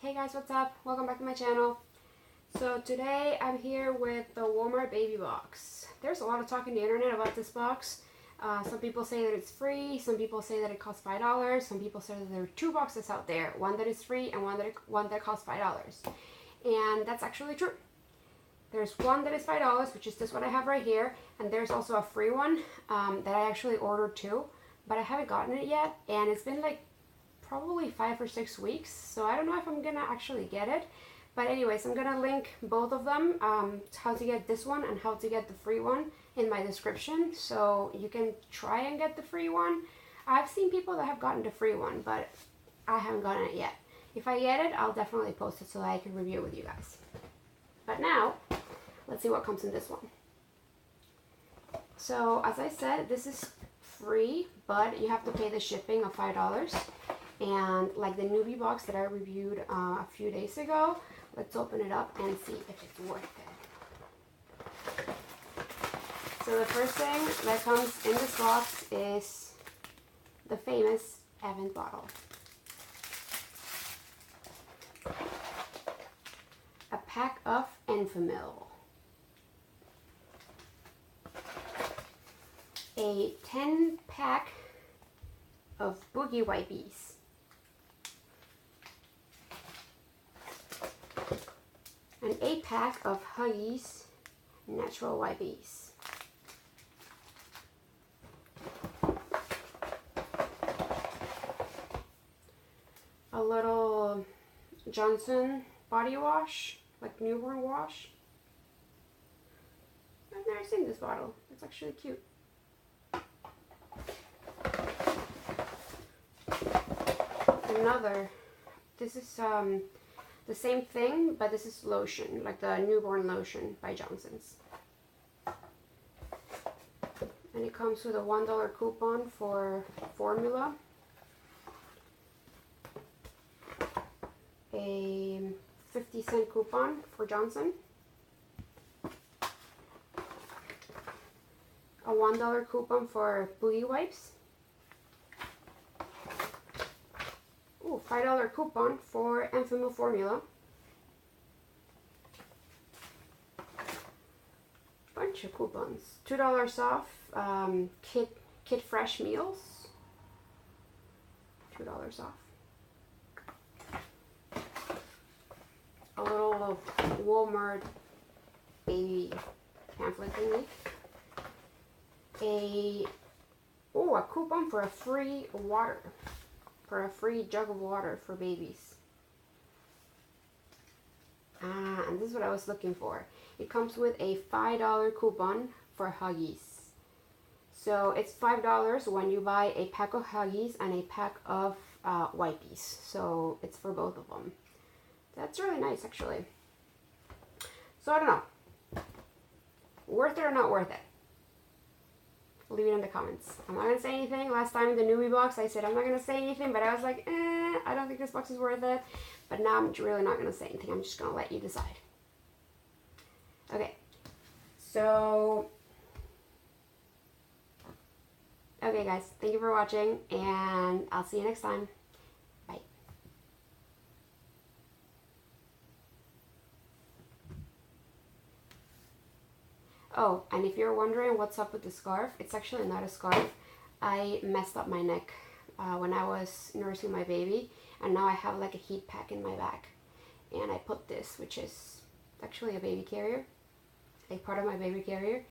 Hey guys, what's up? Welcome back to my channel. So today I'm here with the Walmart baby box. There's a lot of talk on the internet about this box. Some people say that it's free, some people say that it costs $5, some people say that there are two boxes out there, one that is free and one that costs $5. And that's actually true. There's one that is $5, which is this one I have right here, and there's also a free one that I actually ordered too, but I haven't gotten it yet, and it's been like probably 5 or 6 weeks, so I don't know if I'm gonna actually get it. But anyways, I'm gonna link both of them, how to get this one and how to get the free one, in my description, so you can try and get the free one. I've seen people that have gotten the free one, but I haven't gotten it yet. If I get it, I'll definitely post it so that I can review it with you guys. But now, let's see what comes in this one. So as I said, this is free, but you have to pay the shipping of $5. And like the newbie box that I reviewed a few days ago, let's open it up and see if it's worth it. So the first thing that comes in this box is the famous Event bottle. A pack of Enfamil. A 10-pack of Boogie Wipies. An 8-pack of Huggies Natural Wipies. A little Johnson body wash, like newborn wash. I've never seen this bottle. It's actually cute. Another, this is the same thing, but this is lotion, like the newborn lotion by Johnson's. And it comes with a $1 coupon for formula, a 50-cent coupon for Johnson, a $1 coupon for Boogie Wipes, ooh, $5 coupon for Enfamil formula, bunch of coupons, $2 off Kid Fresh meals, $2 off, a little Walmart baby pamphlet thingy, a coupon for a free water, for a free jug of water for babies. And this is what I was looking for. It comes with a $5 coupon for Huggies. So it's $5 when you buy a pack of Huggies and a pack of Wipies. So it's for both of them. That's really nice, actually. So I don't know. Worth it or not worth it? Leave it in the comments. I'm not going to say anything. Last time in the newbie box, I said I'm not going to say anything, but I was like, I don't think this box is worth it. But now I'm really not going to say anything. I'm just going to let you decide. Okay. So, okay guys, thank you for watching, and I'll see you next time. Bye. Oh, and if you're wondering what's up with the scarf, it's actually not a scarf. I messed up my neck when I was nursing my baby, and now I have like a heat pack in my back. And I put this, which is actually a baby carrier, a part of my baby carrier.